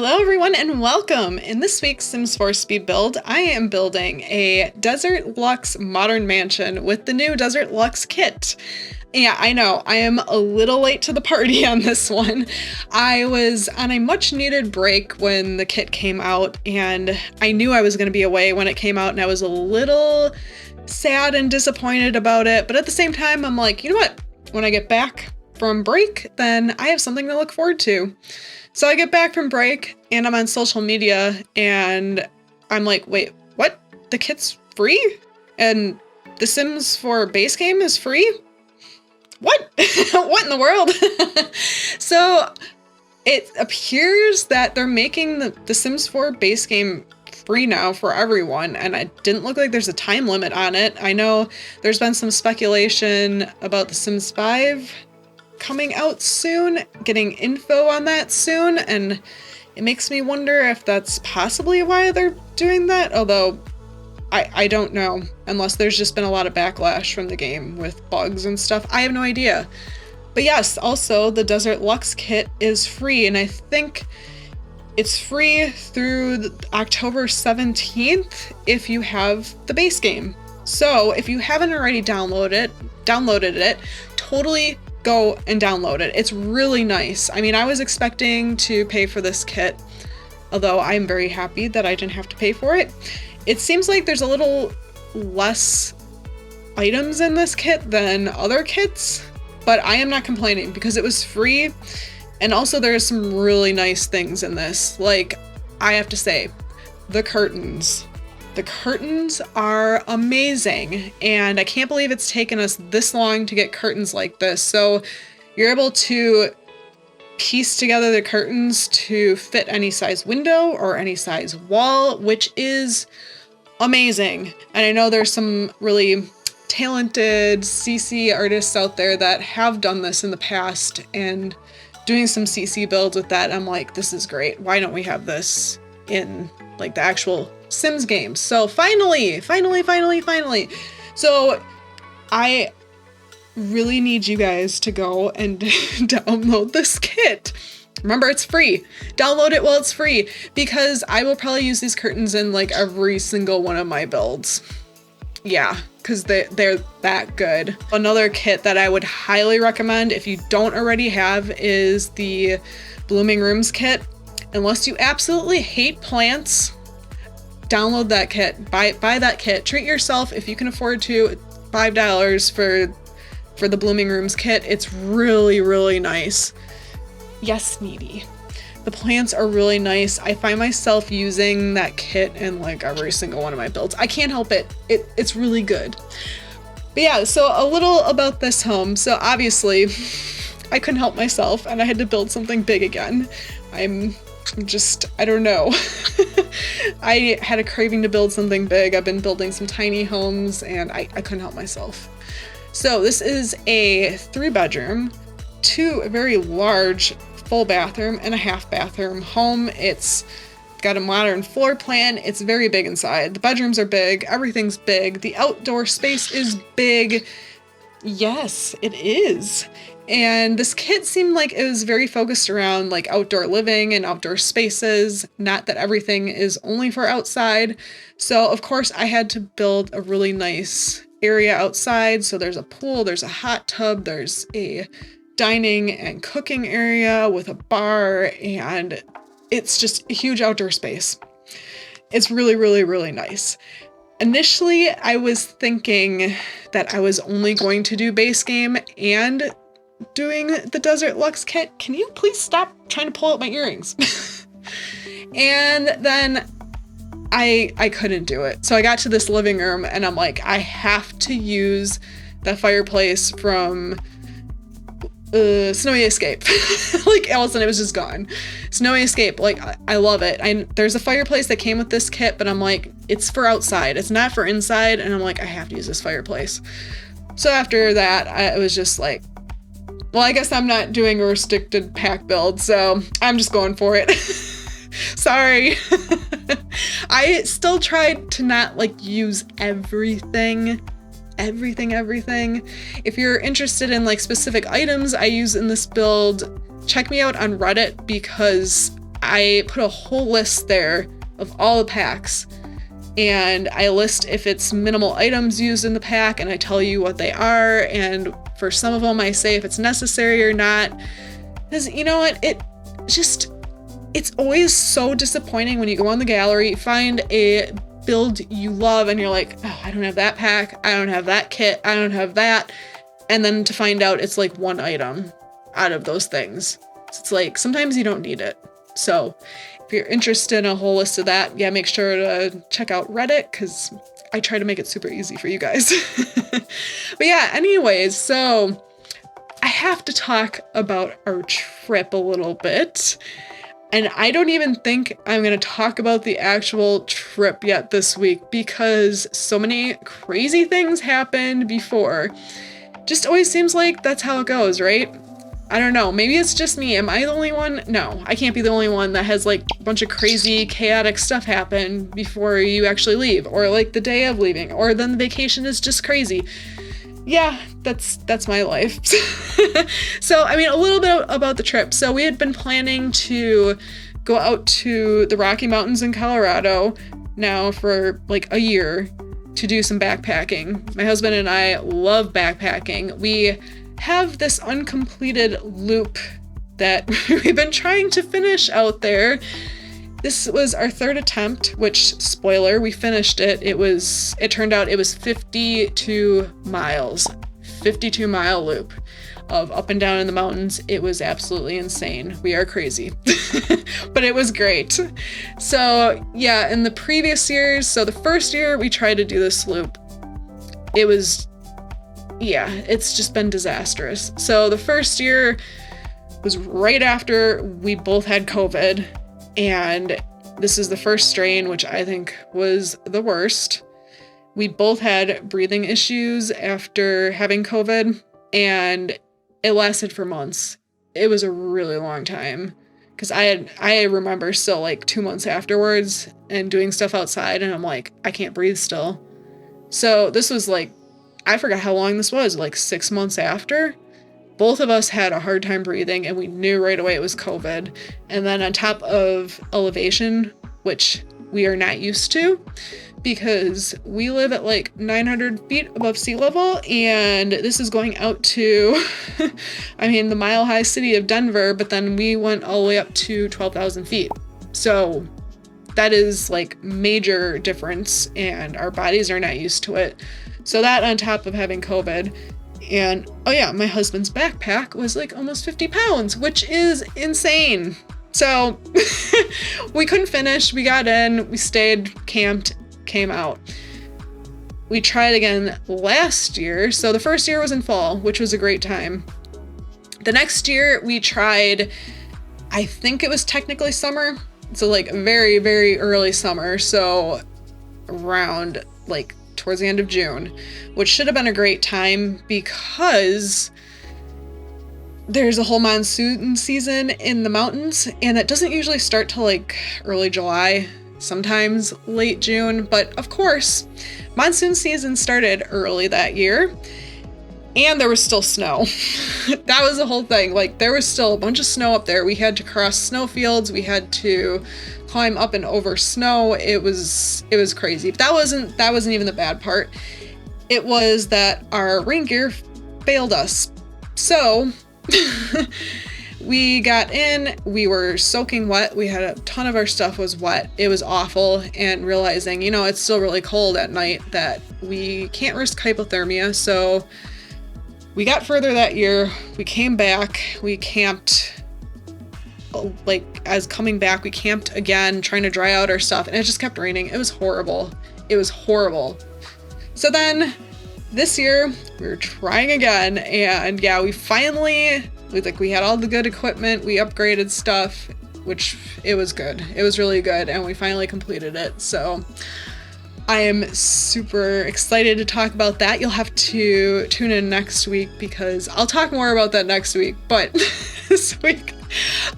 Hello everyone and welcome! In this week's Sims 4 speed build, I am building a Desert Luxe modern mansion with the new Desert Luxe Kit. Yeah, I know, I am a little late to the party on this one. I was on a much needed break when the kit came out, and I knew I was going to be away when it came out, and I was a little sad and disappointed about it, but at the same time, I'm like, you know what? When I get back from break, then I have something to look forward to. So I get back from break and I'm on social media and I'm like, wait, what? The kit's free? And the Sims 4 base game is free? What? What in the world? So it appears that they're making the Sims 4 base game free now for everyone, and it didn't look like there's a time limit on it. I know there's been some speculation about the Sims 5 coming out soon, getting info on that soon, and it makes me wonder if that's possibly why they're doing that, although I don't know, unless there's just been a lot of backlash from the game with bugs and stuff. I have no idea. But yes, also the Desert Luxe Kit is free, and I think it's free through October 17th if you have the base game. So if you haven't already downloaded it, totally go and download it. It's really nice. I mean, I was expecting to pay for this kit, although I'm very happy that I didn't have to pay for it. It seems like there's a little less items in this kit than other kits, but I am not complaining because it was free. And also there's some really nice things in this. Like, I have to say, the curtains. The curtains are amazing, and I can't believe it's taken us this long to get curtains like this. So you're able to piece together the curtains to fit any size window or any size wall, which is amazing. And I know there's some really talented CC artists out there that have done this in the past, and doing some CC builds with that, I'm like, this is great. Why don't we have this in like the actual Sims games? So finally. So I really need you guys to go and download this kit. Remember, it's free. Download it while it's free, because I will probably use these curtains in like every single one of my builds. Yeah, because they're that good. Another kit that I would highly recommend if you don't already have is the Blooming Rooms kit. Unless you absolutely hate plants, download that kit. Buy that kit. Treat yourself if you can afford to. $5 for the Blooming Rooms kit. It's really, really nice. Yes, needy. The plants are really nice. I find myself using that kit in like every single one of my builds. I can't help it. It's really good. But yeah, so a little about this home. So obviously, I couldn't help myself and I had to build something big again. I don't know. I had a craving to build something big. I've been building some tiny homes and I couldn't help myself. So this is a 3-bedroom, 2 very large full bathroom and a half bathroom home. It's got a modern floor plan. It's very big inside. The bedrooms are big. Everything's big. The outdoor space is big. Yes, it is. And this kit seemed like it was very focused around like outdoor living and outdoor spaces, not that everything is only for outside. So of course I had to build a really nice area outside. So there's a pool, there's a hot tub, there's a dining and cooking area with a bar, and it's just a huge outdoor space. It's really, really, really nice. Initially, I was thinking that I was only going to do base game and doing the Desert Luxe Kit. Can you please stop trying to pull out my earrings? And then I couldn't do it. So I got to this living room and I'm like, I have to use the fireplace from Snowy Escape. Like, all of a sudden it was just gone. Snowy Escape, like, I love it. There's a fireplace that came with this kit, but I'm like, it's for outside. It's not for inside. And I'm like, I have to use this fireplace. So after that, I was just like, well, I guess I'm not doing a restricted pack build, so I'm just going for it. Sorry. I still tried to not like use everything. If you're interested in like specific items I use in this build, check me out on Reddit, because I put a whole list there of all the packs, and I list if it's minimal items used in the pack, and I tell you what they are, and for some of them I say if it's necessary or not, because you know what, it's always so disappointing when you go on the gallery, find a build you love, and you're like, oh, I don't have that pack, I don't have that kit, I don't have that, and then to find out it's like one item out of those things. So it's like, sometimes you don't need it. So if you're interested in a whole list of that, yeah, make sure to check out Reddit, because I try to make it super easy for you guys. But yeah, anyways, so I have to talk about our trip a little bit. And I don't even think I'm going to talk about the actual trip yet this week, because so many crazy things happened before. Just always seems like that's how it goes, right? I don't know. Maybe it's just me. Am I the only one? No, I can't be the only one that has like a bunch of crazy, chaotic stuff happen before you actually leave, or like the day of leaving, or then the vacation is just crazy. Yeah, that's my life. So, I mean, a little bit about the trip. So we had been planning to go out to the Rocky Mountains in Colorado now for like a year to do some backpacking. My husband and I love backpacking. We have this uncompleted loop that we've been trying to finish out there. This was our third attempt, which, spoiler, we finished it. It turned out it was 52 miles, 52-mile loop of up and down in the mountains. It was absolutely insane. We are crazy, but it was great. So yeah, in the previous years, so the first year we tried to do this loop, it's just been disastrous. So the first year was right after we both had COVID, and this is the first strain, which I think was the worst. We both had breathing issues after having COVID, and it lasted for months. It was a really long time, because I remember still like 2 months afterwards and doing stuff outside, and I'm like, I can't breathe still. So this was like, I forgot how long this was, like 6 months after. Both of us had a hard time breathing, and we knew right away it was COVID. And then on top of elevation, which we are not used to, because we live at like 900 feet above sea level, and this is going out to, the mile-high city of Denver, but then we went all the way up to 12,000 feet. So that is like major difference, and our bodies are not used to it. So that on top of having COVID, and oh yeah, my husband's backpack was like almost 50 pounds, which is insane. So we couldn't finish. We got in, we stayed, camped, came out. We tried again last year. So the first year was in fall, which was a great time. The next year we tried, I think it was technically summer. So like very, very early summer. So around like towards the end of June, which should have been a great time because there's a whole monsoon season in the mountains, and that doesn't usually start till like early July, sometimes late June. But of course, monsoon season started early that year, and there was still snow. That was the whole thing. Like, there was still a bunch of snow up there. We had to cross snow fields. We had to climb up and over snow. It was crazy. But that wasn't even the bad part. It was that our rain gear failed us. So we got in, we were soaking wet. We had a ton of our stuff was wet. It was awful. And realizing, it's still really cold at night, that we can't risk hypothermia. So we got further that year. We came back, we camped. Like, as coming back, we camped again, trying to dry out our stuff, and it just kept raining. It was horrible. So then this year we were trying again, and yeah, we had all the good equipment. We upgraded stuff, which it was good. It was really good, and we finally completed it. So I am super excited to talk about that. You'll have to tune in next week, because I'll talk more about that next week. But this week,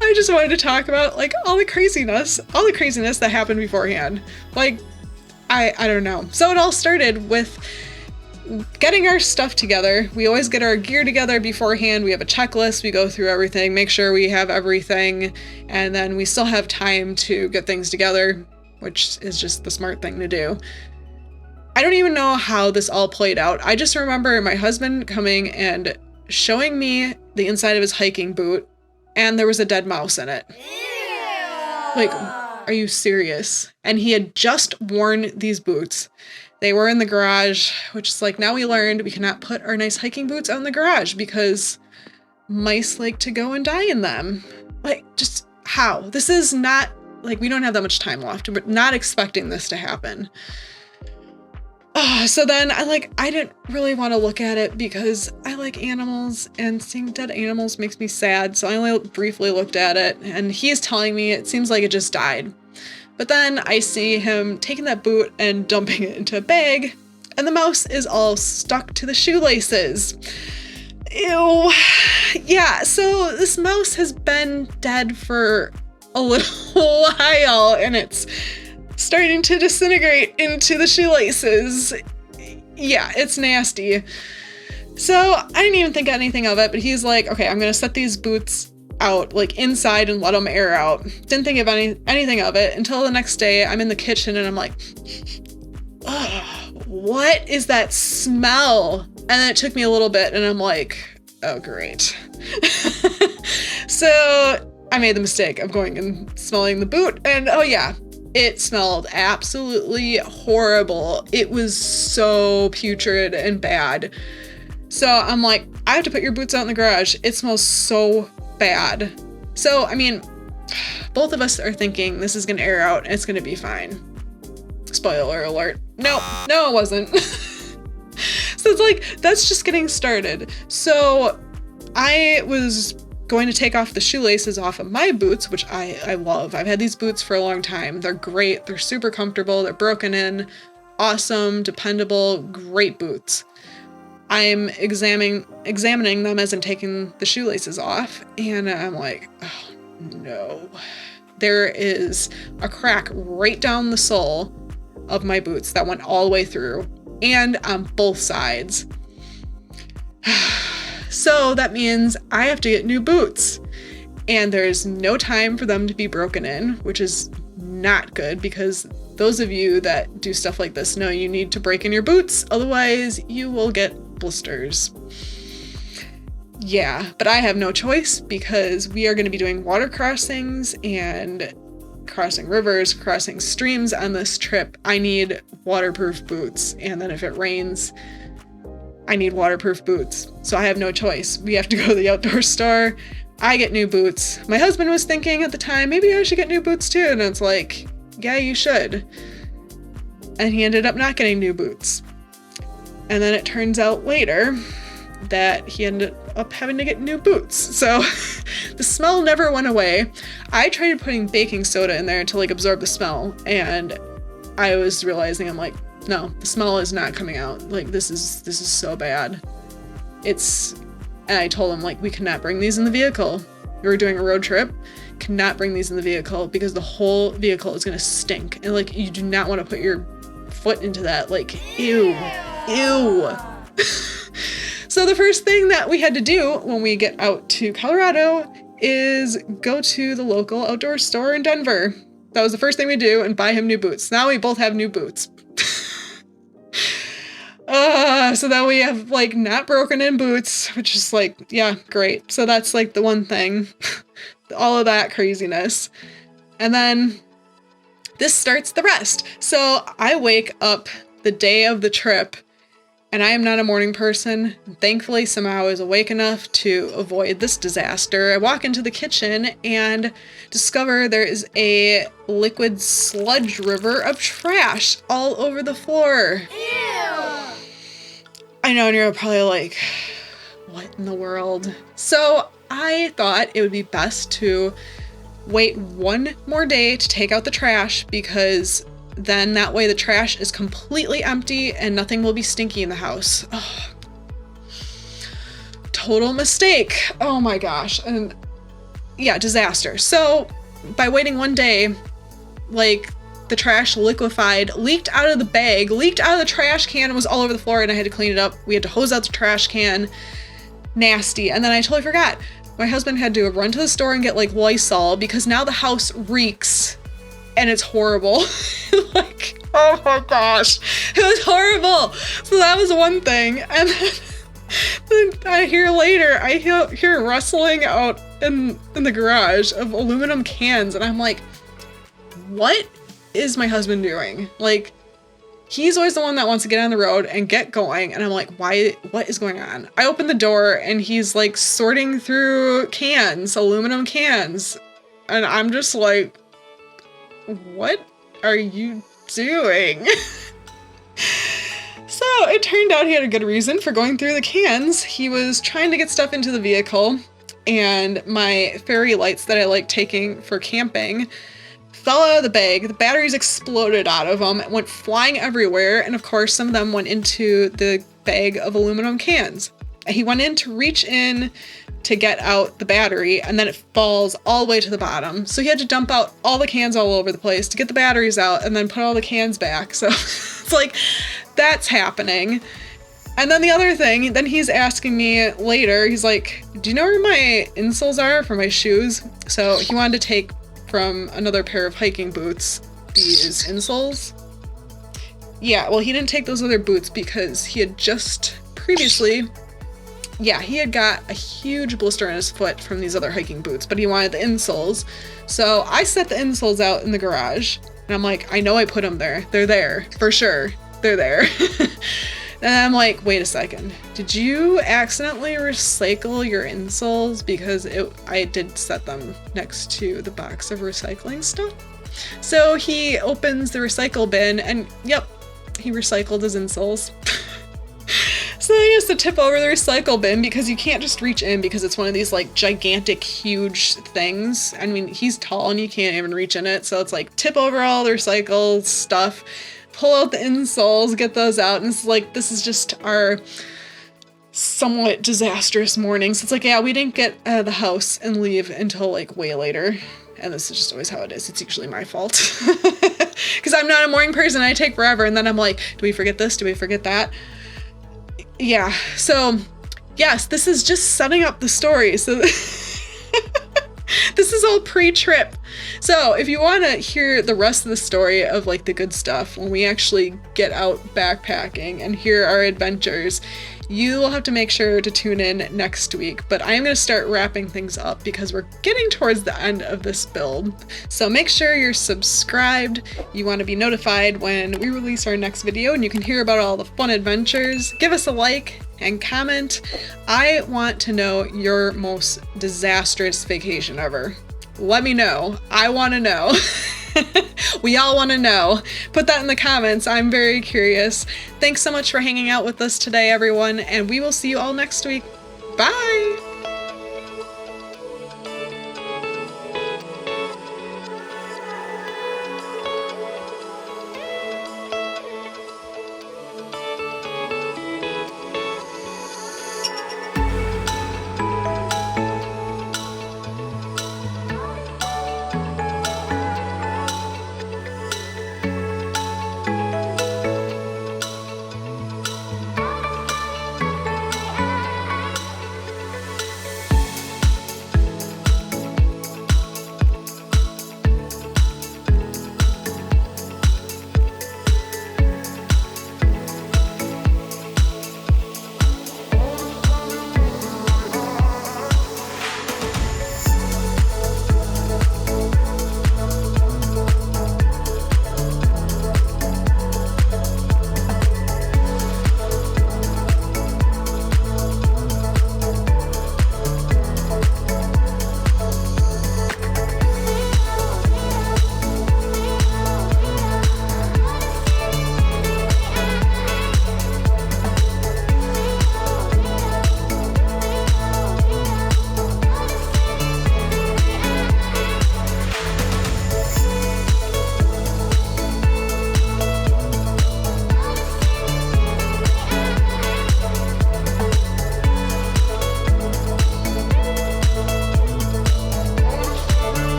I just wanted to talk about like all the craziness that happened beforehand. Like, I don't know. So it all started with getting our stuff together. We always get our gear together beforehand. We have a checklist. We go through everything, make sure we have everything, and then we still have time to get things together, which is just the smart thing to do. I don't even know how this all played out. I just remember my husband coming and showing me the inside of his hiking boot, and there was a dead mouse in it. Like, are you serious? And he had just worn these boots. They were in the garage, which is like, now we learned we cannot put our nice hiking boots out in the garage because mice like to go and die in them. Like, just how? This is not, like, we don't have that much time left. We're not expecting this to happen. So then I didn't really want to look at it because I like animals, and seeing dead animals makes me sad. So I only briefly looked at it, and he's telling me it seems like it just died. But then I see him taking that boot and dumping it into a bag, and the mouse is all stuck to the shoelaces. Ew. Yeah, so this mouse has been dead for a little while, and it's starting to disintegrate into the shoelaces. Yeah, it's nasty. So I didn't even think anything of it, but he's like, okay, I'm gonna set these boots out like inside and let them air out. Didn't think of anything of it until the next day. I'm in the kitchen and I'm like, ugh, what is that smell? And then it took me a little bit and I'm like, oh great. So I made the mistake of going and smelling the boot, and oh yeah, it smelled absolutely horrible. It was so putrid and bad. So I'm like, I have to put your boots out in the garage. It smells so bad. So, I mean, both of us are thinking this is gonna air out and it's gonna be fine. Spoiler alert. No, it wasn't. So it's like, that's just getting started. So I was going to take off the shoelaces off of my boots, which I love. I've had these boots for a long time. They're great. They're super comfortable. They're broken in, awesome, dependable, great boots. I'm examining them as I'm taking the shoelaces off, and I'm like, oh no. There is a crack right down the sole of my boots that went all the way through, and on both sides. So that means I have to get new boots, and there's no time for them to be broken in, which is not good because those of you that do stuff like this know you need to break in your boots, otherwise you will get blisters. Yeah, but I have no choice because we are going to be doing water crossings and crossing rivers, crossing streams on this trip. I need waterproof boots, and then if it rains, I need waterproof boots. So I have no choice. We have to go to the outdoor store. I get new boots. My husband was thinking at the time, maybe I should get new boots too. And it's like, yeah, you should. And he ended up not getting new boots. And then it turns out later that he ended up having to get new boots. So the smell never went away. I tried putting baking soda in there to like absorb the smell. And I was realizing, I'm like, no, the smell is not coming out. Like, this is so bad. And I told him, like, we cannot bring these in the vehicle. We were doing a road trip, cannot bring these in the vehicle because the whole vehicle is gonna stink. And like, you do not want to put your foot into that. Like, ew. So the first thing that we had to do when we get out to Colorado is go to the local outdoor store in Denver. That was the first thing we do, and buy him new boots. Now we both have new boots. So that we have like not broken in boots, which is like, yeah, great. So that's like the one thing, all of that craziness. And then this starts the rest. So I wake up the day of the trip, and I am not a morning person. Thankfully, somehow I was awake enough to avoid this disaster. I walk into the kitchen and discover there is a liquid sludge river of trash all over the floor. Ew! I know, and you're probably like, what in the world? So I thought it would be best to wait one more day to take out the trash, because then that way the trash is completely empty and nothing will be stinky in the house. Oh, total mistake. Oh my gosh. And yeah, disaster. So by waiting one day, like the trash liquefied, leaked out of the bag, leaked out of the trash can, and was all over the floor, and I had to clean it up. We had to hose out the trash can. Nasty. And then I totally forgot. My husband had to run to the store and get like Lysol because now the house reeks and it's horrible. Like, oh my gosh, it was horrible. So that was one thing. And then I hear later, I hear rustling out in the garage of aluminum cans, and I'm like, what is my husband doing? Like, he's always the one that wants to get on the road and get going, and I'm like, why? What is going on? I open the door and he's like sorting through cans, aluminum cans, and I'm just like, what are you doing? So it turned out he had a good reason for going through the cans. He was trying to get stuff into the vehicle, and my fairy lights that I like taking for camping fell out of the bag. The batteries exploded out of them, went flying everywhere, and of course some of them went into the bag of aluminum cans. And he went in to reach in to get out the battery, and then it falls all the way to the bottom. So he had to dump out all the cans all over the place to get the batteries out and then put all the cans back. So it's like, that's happening. And then the other thing, then he's asking me later, he's like, do you know where my insoles are for my shoes? So he wanted to take from another pair of hiking boots these insoles. Yeah, well, he didn't take those other boots because he had just previously, he had got a huge blister on his foot from these other hiking boots, but he wanted the insoles. So I set the insoles out in the garage, and I'm like, I know I put them there. They're there, for sure. They're there. And I'm like, wait a second. Did you accidentally recycle your insoles? Because I did set them next to the box of recycling stuff. So he opens the recycle bin, and yep, he recycled his insoles. So he has to tip over the recycle bin because you can't just reach in because it's one of these like gigantic, huge things. I mean, he's tall and you can't even reach in it. So it's like tip over all the recycled stuff, pull out the insoles, get those out. And it's like, this is just our somewhat disastrous morning. So it's like, yeah, we didn't get out of the house and leave until like way later. And this is just always how it is. It's usually my fault. Because I'm not a morning person. I take forever. And then I'm like, do we forget this? Do we forget that? Yeah. So yes, this is just setting up the story. So this is all pre-trip. So if you want to hear the rest of the story of like the good stuff, when we actually get out backpacking and hear our adventures, you will have to make sure to tune in next week. But I am going to start wrapping things up because we're getting towards the end of this build. So make sure you're subscribed. You want to be notified when we release our next video and you can hear about all the fun adventures. Give us a like and comment. I want to know your most disastrous vacation ever. Let me know. I want to know. We all want to know. Put that in the comments. I'm very curious. Thanks so much for hanging out with us today, everyone, and we will see you all next week. Bye!